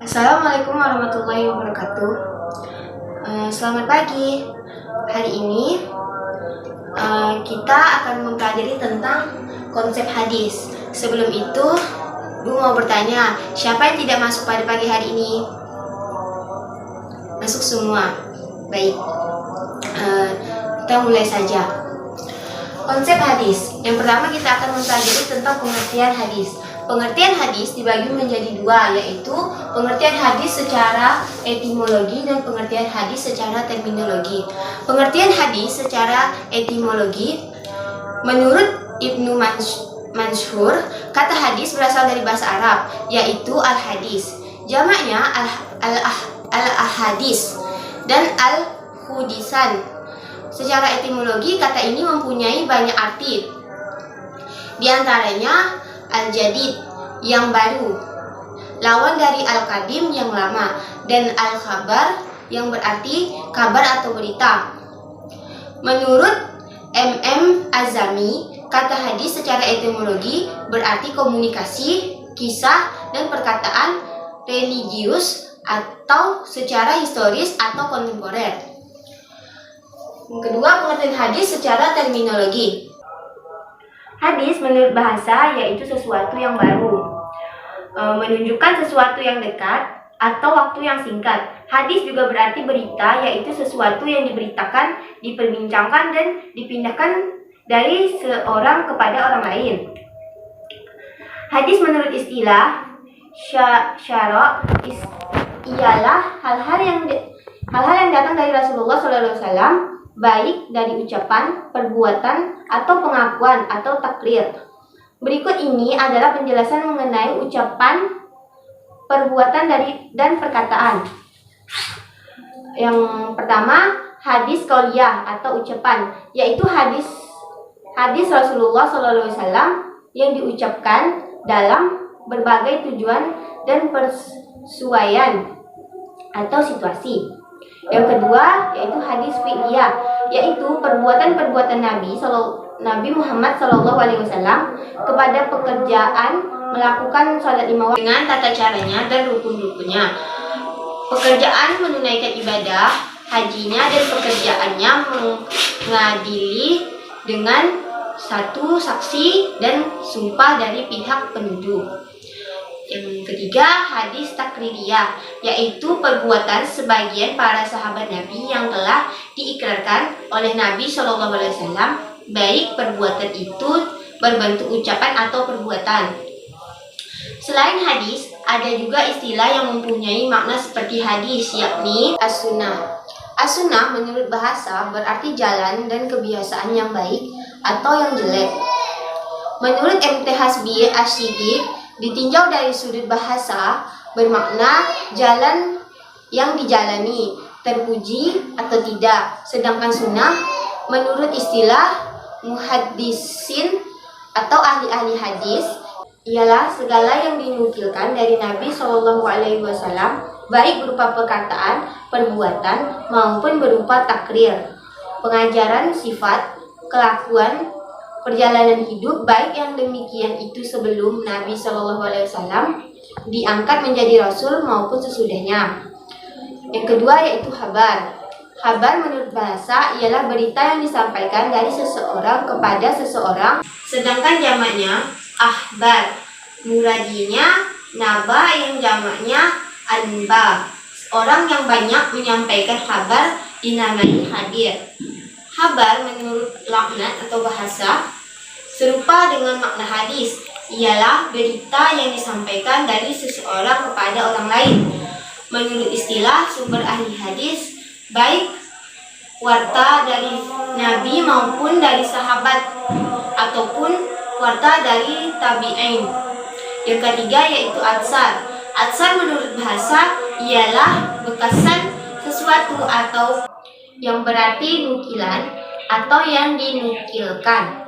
Assalamualaikum warahmatullahi wabarakatuh. Selamat pagi. Hari ini kita akan mempelajari tentang konsep hadis. Sebelum itu, Bu mau bertanya, siapa yang tidak masuk pada pagi hari ini? Masuk semua. Baik. Kita mulai saja. Konsep hadis. Yang pertama kita akan mempelajari tentang pengertian hadis. Pengertian hadis dibagi menjadi dua, yaitu pengertian hadis secara etimologi dan pengertian hadis secara terminologi. Pengertian hadis secara etimologi, menurut Ibnu Mansyur, kata hadis berasal dari bahasa Arab, yaitu al-hadis. Jamaknya al-ahadis dan al-hudisan. Secara etimologi, kata ini mempunyai banyak arti. Di antaranya al-jadid, yang baru, lawan dari al-qadim, yang lama, dan al-khabar, yang berarti kabar atau berita. Menurut M.M. Azami, kata hadis secara etimologi berarti komunikasi, kisah, dan perkataan religius atau secara historis atau kontemporer. Yang kedua, pengertian hadis secara terminologi. Hadis menurut bahasa yaitu sesuatu yang baru, menunjukkan sesuatu yang dekat atau waktu yang singkat. Hadis juga berarti berita, yaitu sesuatu yang diberitakan, diperbincangkan, dan dipindahkan dari seorang kepada orang lain. Hadis menurut istilah syara' ialah hal-hal yang datang dari Rasulullah SAW, baik dari ucapan, perbuatan, atau pengakuan, atau takrir. Berikut ini adalah penjelasan mengenai ucapan, perbuatan dan perkataan. Yang pertama, hadis qauliyah atau ucapan, yaitu hadis Rasulullah SAW yang diucapkan dalam berbagai tujuan dan persuaian atau situasi. Yang kedua yaitu hadis fi'liyah, yaitu perbuatan-perbuatan Nabi Muhammad SAW kepada pekerjaan melakukan salat 5 waktu dengan tata caranya dan rukun-rukunnya, pekerjaan menunaikan ibadah hajinya, dan pekerjaannya mengadili dengan satu saksi dan sumpah dari pihak penuduh. Yang ketiga, hadis takririyah, yaitu perbuatan sebagian para sahabat Nabi yang telah diikrarkan oleh Nabi SAW, baik perbuatan itu berbentuk ucapan atau perbuatan. Selain hadis, ada juga istilah yang mempunyai makna seperti hadis, yakni as-sunnah. As-sunnah menurut bahasa berarti jalan dan kebiasaan yang baik atau yang jelek. Menurut M.T. Hasbi Asy-Syidik, ditinjau dari sudut bahasa, bermakna jalan yang dijalani, terpuji atau tidak. Sedangkan sunnah menurut istilah muhaddisin atau ahli-ahli hadis ialah segala yang dinukilkan dari Nabi SAW, baik berupa perkataan, perbuatan, maupun berupa takrir, pengajaran sifat, kelakuan, perjalanan hidup, baik yang demikian itu sebelum Nabi SAW diangkat menjadi Rasul maupun sesudahnya. Yang kedua yaitu kabar. Kabar menurut bahasa ialah berita yang disampaikan dari seseorang kepada seseorang, sedangkan jamaknya ahbar. Muradinya naba, yang jamaknya anba. Orang yang banyak menyampaikan kabar dinamai hadir. Kabar menurut laknat atau bahasa serupa dengan makna hadis, ialah berita yang disampaikan dari seseorang kepada orang lain. Menurut istilah sumber ahli hadis, baik warta dari Nabi maupun dari sahabat ataupun warta dari tabi'in. Yang ketiga yaitu atsar. Atsar menurut bahasa ialah bekasan sesuatu atau yang berarti nukilan atau yang dinukilkan.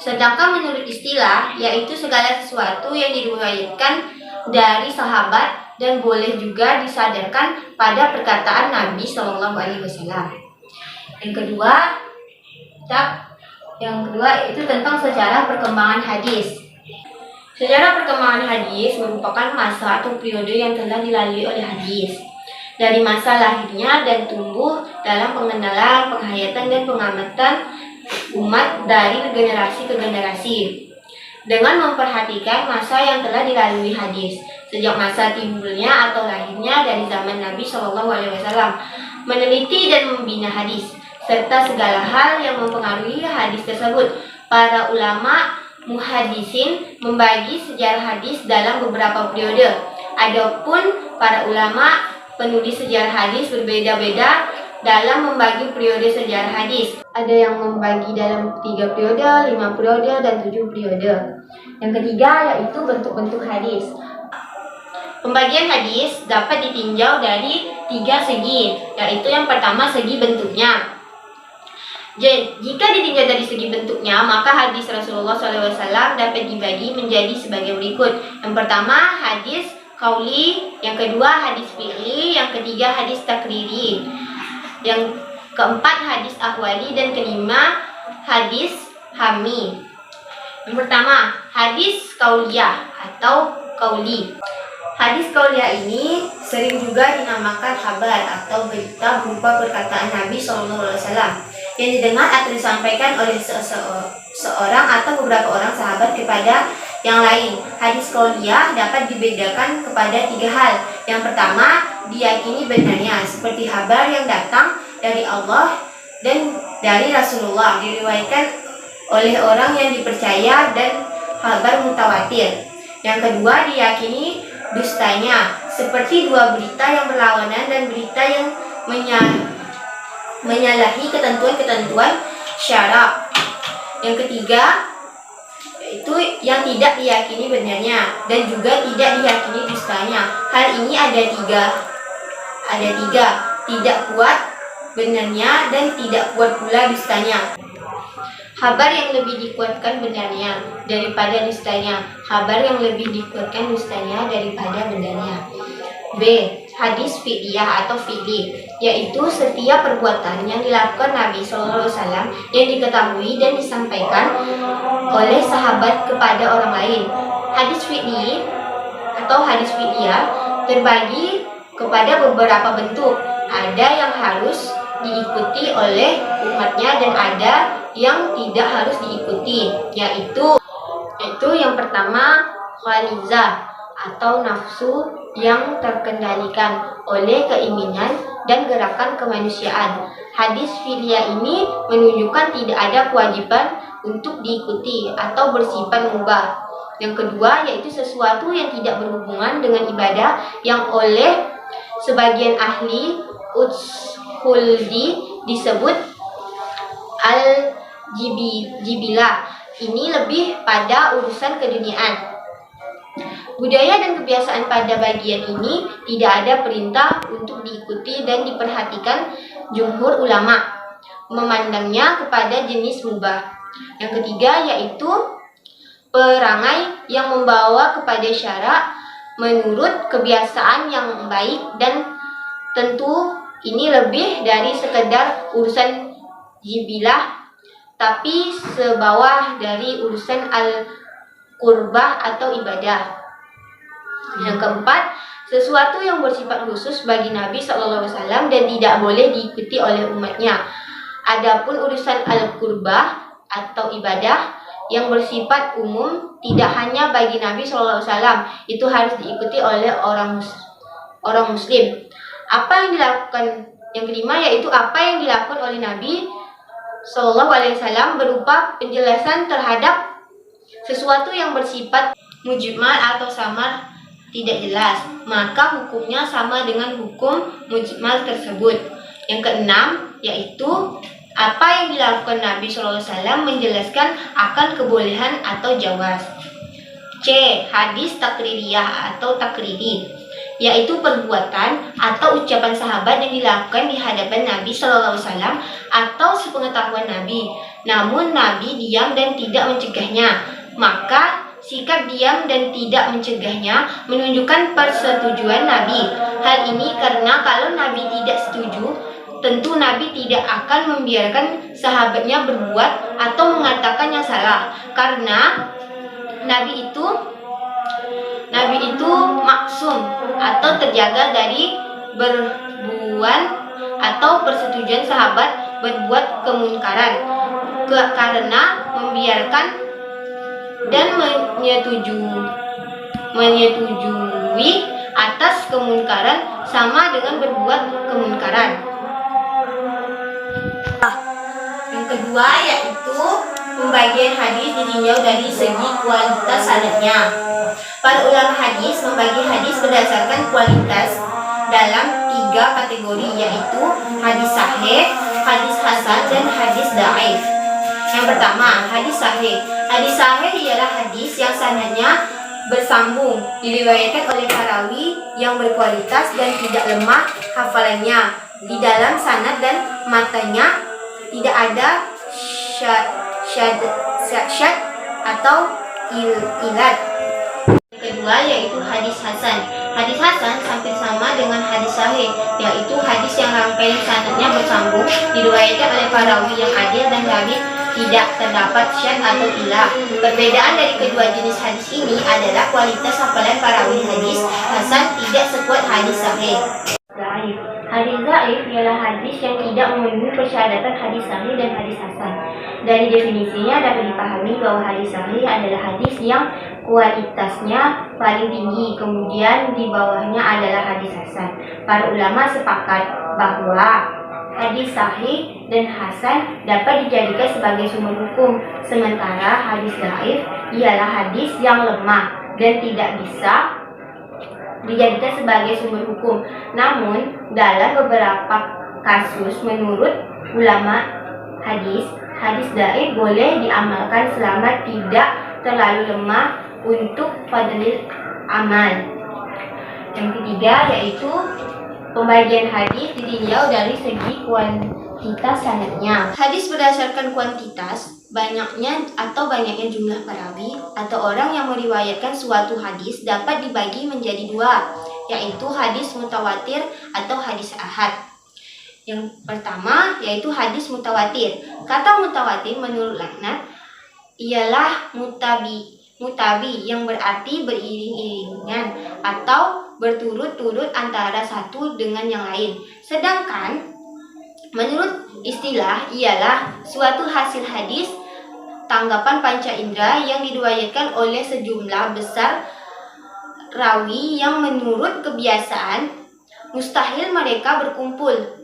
Sedangkan menurut istilah yaitu segala sesuatu yang diriwayatkan dari sahabat dan boleh juga disadarkan pada perkataan Nabi SAW. Yang kedua itu tentang sejarah perkembangan hadis. Sejarah perkembangan hadis merupakan masa atau periode yang telah dilalui oleh hadis. Dari masa lahirnya dan tumbuh dalam pengenalan, penghayatan, dan pengamatan umat dari generasi ke generasi. Dengan memperhatikan masa yang telah dilalui hadis, sejak masa timbulnya atau lahirnya dari zaman Nabi SAW, meneliti dan membina hadis, serta segala hal yang mempengaruhi hadis tersebut. Para ulama muhaddisin membagi sejarah hadis dalam beberapa periode. Adapun para ulama penulis sejarah hadis berbeda-beda dalam membagi periode sejarah hadis. Ada yang membagi dalam 3 periode, 5 periode, dan 7 periode. Yang ketiga yaitu bentuk-bentuk hadis. Pembagian hadis dapat ditinjau dari 3 segi, yaitu yang pertama segi bentuknya. Jika ditinjau dari segi bentuknya, maka hadis Rasulullah SAW dapat dibagi menjadi sebagai berikut. Yang pertama, hadis qauli, yang kedua, hadis fi'li, yang ketiga, hadis takriri, yang keempat, hadis ahwali, dan kelima, hadis hami. Yang pertama, hadis qauliyah atau qauli. Hadis qauliyah ini sering juga dinamakan kabar atau berita berupa perkataan Nabi SAW yang didengar atau disampaikan oleh seorang atau beberapa orang sahabat kepada yang lain. Hadis qauliyah dapat dibedakan kepada 3 hal. Yang pertama, diyakini benarnya, seperti kabar yang datang dari Allah dan dari Rasulullah, diriwayatkan oleh orang yang dipercaya dan kabar mutawatir. Yang kedua, diyakini dustanya, seperti 2 berita yang berlawanan dan berita yang menyalahi ketentuan-ketentuan syara. Yang ketiga yaitu yang tidak diyakini benarnya dan juga tidak diyakini dustanya. Hal ini ada tiga, tidak kuat benarnya dan tidak kuat pula dustanya. Kabar yang lebih dikuatkan benarnya daripada dustanya. Kabar yang lebih dikuatkan dustanya daripada benarnya. B. Hadis fi'liyah atau fi'li, yaitu setiap perbuatan yang dilakukan Nabi SAW yang diketahui dan disampaikan oleh sahabat kepada orang lain. Hadis fi'li atau hadis fi'liyah terbagi kepada beberapa bentuk. Ada yang harus diikuti oleh umatnya dan ada yang tidak harus diikuti, yaitu yang pertama, ghalizah atau nafsu yang terkendalikan oleh keinginan dan gerakan kemanusiaan. Hadis fi'liyah ini menunjukkan tidak ada kewajiban untuk diikuti atau bersifat mubah. Yang kedua yaitu sesuatu yang tidak berhubungan dengan ibadah yang oleh sebagian ahli ushuldi disebut al-jibilah. Ini lebih pada urusan keduniaan. Budaya dan kebiasaan pada bagian ini tidak ada perintah untuk diikuti dan diperhatikan. Jumhur ulama memandangnya kepada jenis mubah. Yang ketiga yaitu perangai yang membawa kepada syarak menurut kebiasaan yang baik, dan tentu ini lebih dari sekedar urusan jibilah, tapi sebawah dari urusan al-qurbah atau ibadah. Yang keempat, sesuatu yang bersifat khusus bagi Nabi SAW dan tidak boleh diikuti oleh umatnya. Adapun urusan al-qurbah atau ibadah yang bersifat umum tidak hanya bagi Nabi SAW, itu harus diikuti oleh orang muslim. Apa yang dilakukan? Yang kelima yaitu apa yang dilakukan oleh Nabi SAW berupa penjelasan terhadap sesuatu yang bersifat mujmal atau samar, tidak jelas, maka hukumnya sama dengan hukum mujmal tersebut. Yang keenam yaitu apa yang dilakukan Nabi SAW menjelaskan akan kebolehan atau jawaz. C. Hadis takririyah atau takriri, yaitu perbuatan atau ucapan sahabat yang dilakukan di hadapan Nabi SAW atau sepengetahuan Nabi, namun Nabi diam dan tidak mencegahnya. Maka sikap diam dan tidak mencegahnya menunjukkan persetujuan Nabi. Hal ini karena kalau Nabi tidak setuju, tentu Nabi tidak akan membiarkan sahabatnya berbuat atau mengatakan yang salah, karena Nabi itu atau terjaga dari berbuat atau persetujuan sahabat berbuat kemunkaran karena membiarkan dan menyetujui atas kemunkaran sama dengan berbuat kemunkaran. Yang kedua yaitu pembagian hadis ditinjau dari segi kualitas sanadnya. Para ulama hadis membagi hadis berdasarkan kualitas dalam 3 kategori, yaitu hadis sahih, hadis hasan, dan hadis dhaif. Yang pertama, hadis sahih. Hadis sahih ialah hadis yang sanadnya bersambung, diriwayatkan oleh perawi yang berkualitas dan tidak lemah hafalannya. Di dalam sanad dan matanya tidak ada syad atau ilat. Kedua yaitu hadis hasan. Hadis hasan hampir sama dengan hadis sahih, yaitu hadis yang rangkaian sanadnya bersambung, diriwayatkan oleh perawi yang adil dan hadis tidak terdapat syad atau ilah. Perbedaan dari kedua jenis hadis ini adalah kualitas hafalan perawi hadis hasan tidak sekuat hadis sahih. Hadis dhaif ialah hadis yang tidak memenuhi persyaratan hadis sahih dan hadis hasan. Dari definisinya dapat dipahami bahwa hadis sahih adalah hadis yang kualitasnya paling tinggi, kemudian di bawahnya adalah hadis hasan. Para ulama sepakat bahwa hadis sahih dan hasan dapat dijadikan sebagai sumber hukum, sementara hadis dhaif ialah hadis yang lemah dan tidak bisa dijadikan sebagai sumber hukum. Namun, dalam beberapa kasus menurut ulama hadis, hadis dhaif boleh diamalkan selama tidak terlalu lemah untuk fadlil amal. Yang ketiga yaitu pembagian hadis ditinjau dari segi kuantitas sanadnya. Hadis berdasarkan kuantitas, banyaknya jumlah perawi atau orang yang meriwayatkan suatu hadis dapat dibagi menjadi 2, yaitu hadis mutawatir atau hadis ahad. Yang pertama yaitu hadis mutawatir. Kata mutawatir menurut Laknat ialah mutabi yang berarti beriring-iringan atau berturut-turut antara satu dengan yang lain. Sedangkan menurut istilah ialah suatu hasil hadis tanggapan panca indera yang diriwayatkan oleh sejumlah besar rawi yang menurut kebiasaan mustahil mereka berkumpul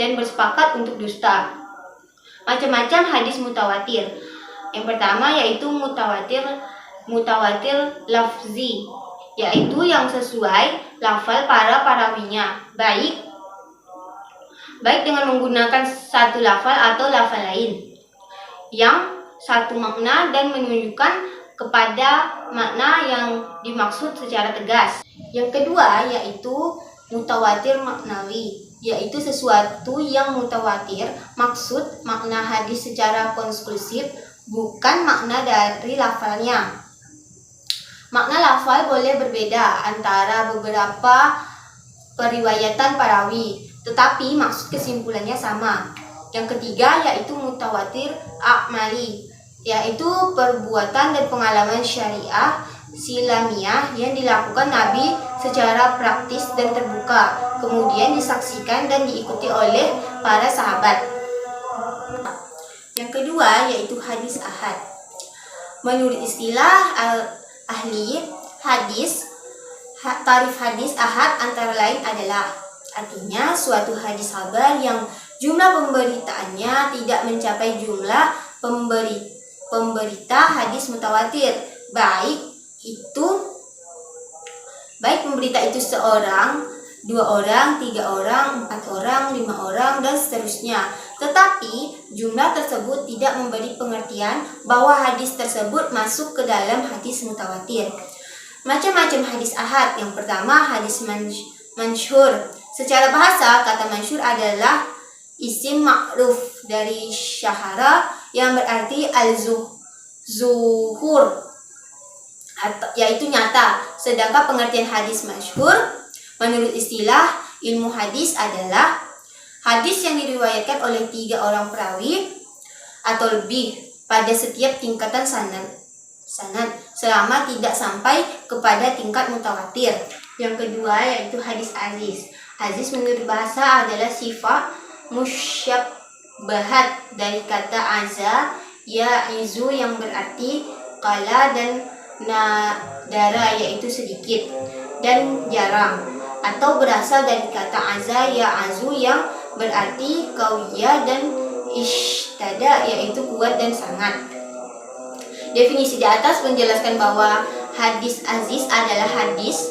dan bersepakat untuk dusta. Macam-macam hadis mutawatir. Yang pertama yaitu mutawatir lafzi, yaitu yang sesuai lafal para perawinya, baik dengan menggunakan satu lafal atau lafal lain yang satu makna dan menunjukkan kepada makna yang dimaksud secara tegas. Yang kedua yaitu mutawatir maknawi, yaitu sesuatu yang mutawatir maksud makna hadis secara konklusif, bukan makna dari lafalnya. Makna lafal boleh berbeda antara beberapa periwayatan perawi, tetapi maksud kesimpulannya sama. Yang ketiga yaitu mutawatir a'mali, yaitu perbuatan dan pengalaman syariah silamiah yang dilakukan Nabi secara praktis dan terbuka, kemudian disaksikan dan diikuti oleh para sahabat. Yang kedua yaitu hadis ahad. Menurut istilah ahli hadis, tarif hadis ahad antara lain adalah artinya suatu hadis kabar yang jumlah pemberitaannya tidak mencapai jumlah pemberita hadis mutawatir, baik pemberita itu seorang, 2 orang, 3 orang, 4 orang, 5 orang, dan seterusnya. Tetapi jumlah tersebut tidak memberi pengertian bahwa hadis tersebut masuk ke dalam hadis mutawatir. Macam-macam hadis ahad. Yang pertama hadis mansyur. Secara bahasa, kata mansyur adalah isim ma'ruf dari syahara yang berarti al-zuhur, yaitu nyata. Sedangkan pengertian hadis masyhur menurut istilah ilmu hadis adalah hadis yang diriwayatkan oleh 3 orang perawi atau lebih pada setiap tingkatan sanad selama tidak sampai kepada tingkat mutawatir. Yang kedua yaitu hadis aziz. Aziz menurut bahasa adalah sifat musyabbahat dari kata aza ya'izu yang berarti qala dan nadara yaitu sedikit dan jarang, atau berasal dari kata aza ya'azu yang berarti qawiyya dan ishtada yaitu kuat dan sangat. Definisi di atas menjelaskan bahwa hadis aziz adalah hadis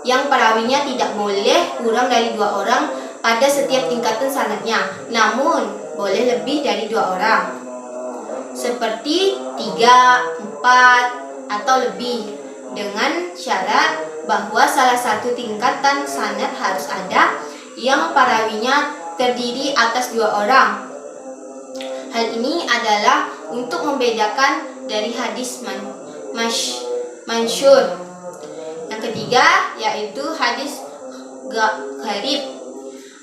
yang perawinya tidak boleh kurang dari 2 orang pada setiap tingkatan sanadnya, namun boleh lebih dari 2 orang, seperti 3, 4, atau lebih, dengan syarat bahwa salah satu tingkatan sanad harus ada yang perawinya terdiri atas 2 orang. Hal ini adalah untuk membedakan dari hadis mansyur. Yang ketiga yaitu hadis gharib.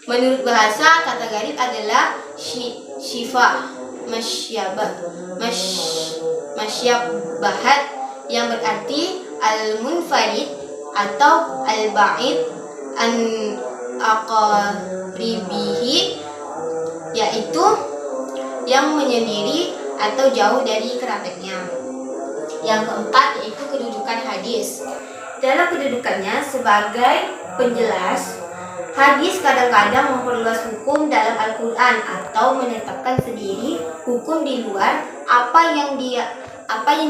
Menurut bahasa, kata gharib adalah syifa masyabbahat yang berarti al-munfarid atau al-ba'id an aqribihi, yaitu yang menyendiri atau jauh dari kerabatnya. Yang keempat yaitu kedudukan hadis. Dalam kedudukannya sebagai penjelas, hadis kadang-kadang memperluas hukum dalam Al-Quran atau menetapkan sendiri hukum di luar apa yang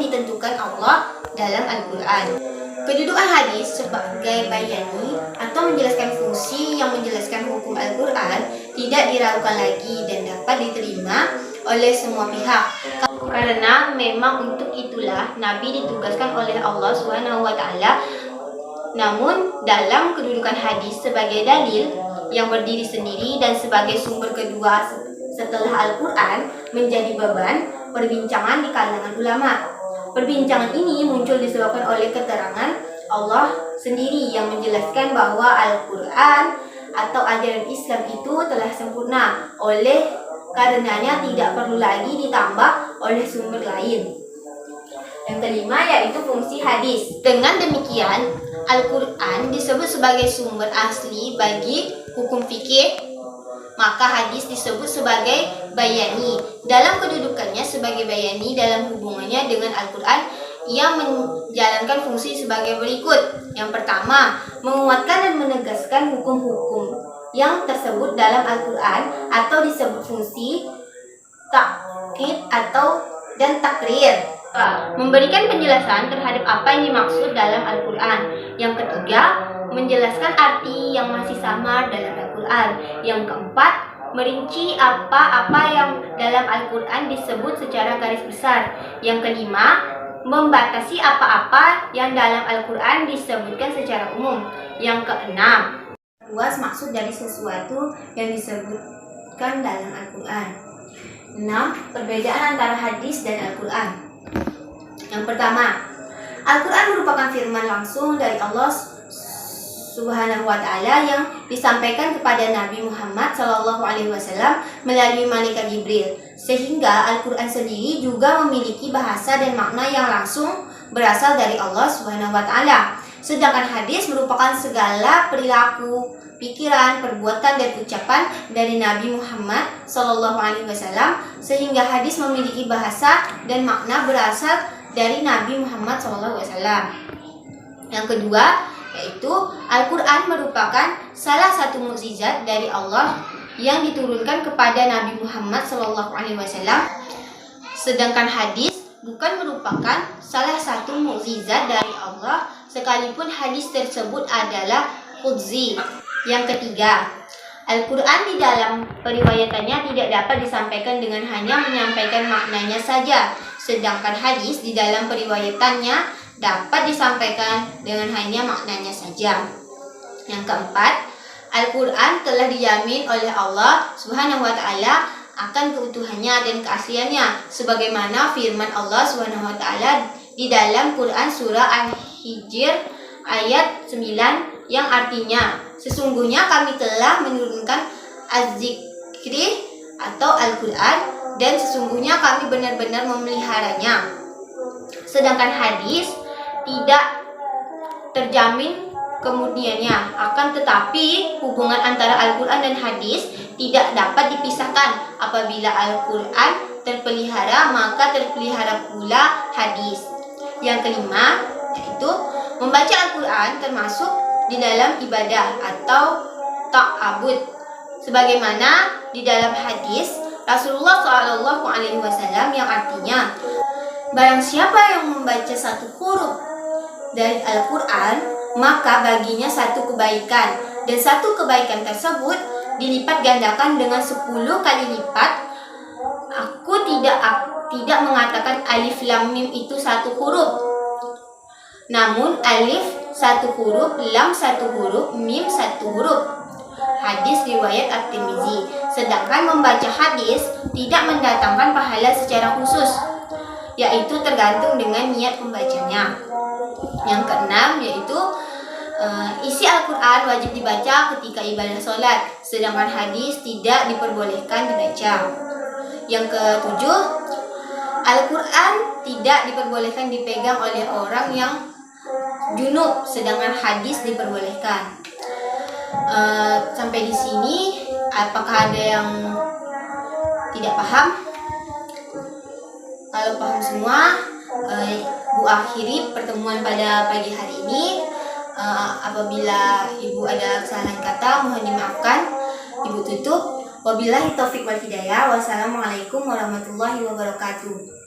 ditentukan Allah dalam Al-Quran. Kedudukan hadis sebagai bayani atau menjelaskan fungsi yang menjelaskan hukum Al-Quran tidak diragukan lagi dan dapat diterima oleh semua pihak. Karena memang untuk itulah Nabi ditugaskan oleh Allah SWT. Namun dalam kedudukan hadis sebagai dalil yang berdiri sendiri dan sebagai sumber kedua setelah Al-Quran menjadi beban perbincangan di kalangan ulama. Perbincangan ini muncul disebabkan oleh keterangan Allah sendiri yang menjelaskan bahwa Al-Quran atau ajaran Islam itu telah sempurna, oleh karenanya tidak perlu lagi ditambah oleh sumber lain. Yang kelima yaitu fungsi hadis. Dengan demikian, Al-Quran disebut sebagai sumber asli bagi hukum fikih, maka hadis disebut sebagai bayani. Dalam kedudukannya sebagai bayani dalam hubungannya dengan Al-Quran, ia menjalankan fungsi sebagai berikut. Yang pertama, menguatkan dan menegaskan hukum-hukum yang tersebut dalam Al-Quran atau disebut fungsi takkid dan takrir. Memberikan penjelasan terhadap apa yang dimaksud dalam Al-Quran. Yang ketiga, menjelaskan arti yang masih samar dalam Al-Quran. Yang keempat, merinci apa-apa yang dalam Al-Quran disebut secara garis besar. Yang kelima, membatasi apa-apa yang dalam Al-Quran disebutkan secara umum. Yang keenam, luas maksud dari sesuatu yang disebutkan dalam Al-Quran. 6. Perbedaan antara hadis dan Al-Quran. Yang pertama, Al-Quran merupakan firman langsung dari Allah Subhanahu wa Ta'ala yang disampaikan kepada Nabi Muhammad SAW melalui malaikat Jibril, sehingga Al-Quran sendiri juga memiliki bahasa dan makna yang langsung berasal dari Allah Subhanahu wa Ta'ala. Sedangkan hadis merupakan segala perilaku, pikiran, perbuatan, dan ucapan dari Nabi Muhammad SAW, sehingga hadis memiliki bahasa dan makna berasal dari Nabi Muhammad SAW. Yang kedua, yaitu Al-Quran merupakan salah satu mukjizat dari Allah yang diturunkan kepada Nabi Muhammad SAW. Sedangkan hadis bukan merupakan salah satu mukjizat dari Allah, sekalipun hadis tersebut adalah qudsi. Yang ketiga, Al-Quran di dalam periwayatannya tidak dapat disampaikan dengan hanya menyampaikan maknanya saja, sedangkan hadis di dalam periwayatannya dapat disampaikan dengan hanya maknanya saja. Yang keempat, Al-Quran telah dijamin oleh Allah Subhanahu wa Ta'ala akan keutuhannya dan keasliannya, sebagaimana firman Allah Subhanahu wa Ta'ala di dalam Quran surah Al-Hijr ayat 9 yang artinya, sesungguhnya kami telah menurunkan Az-Zikri atau Al-Quran, dan sesungguhnya kami benar-benar memeliharanya. Sedangkan hadis tidak terjamin kemudiannya. Akan tetapi hubungan antara Al-Quran dan hadis tidak dapat dipisahkan. Apabila Al-Quran terpelihara, maka terpelihara pula hadis. Yang kelima, yaitu membaca Al-Quran termasuk di dalam ibadah atau ta'abud. Sebagaimana di dalam hadis Rasulullah SAW yang artinya, barang siapa yang membaca satu huruf dari Al-Quran, maka baginya satu kebaikan, dan satu kebaikan tersebut dilipat gandakan dengan 10 kali lipat. Aku tidak mengatakan alif lam mim itu satu huruf, namun alif satu huruf, lam satu huruf, mim satu huruf. Hadis riwayat At-Tirmizi. Sedangkan membaca hadis tidak mendatangkan pahala secara khusus, yaitu tergantung dengan niat pembacanya. Yang keenam, yaitu isi Al-Quran wajib dibaca ketika ibadah sholat, sedangkan hadis tidak diperbolehkan dibaca. Yang ketujuh, Al-Quran tidak diperbolehkan dipegang oleh orang yang junub, sedangkan hadis diperbolehkan. Sampai di sini, apakah ada yang tidak paham? Kalau paham semua, Bu akhiri pertemuan pada pagi hari ini. Apabila Ibu ada kesalahan kata, mohon dimaafkan. Ibu tutup. Wabillahi taufik wal hidayah. Wassalamualaikum warahmatullahi wabarakatuh.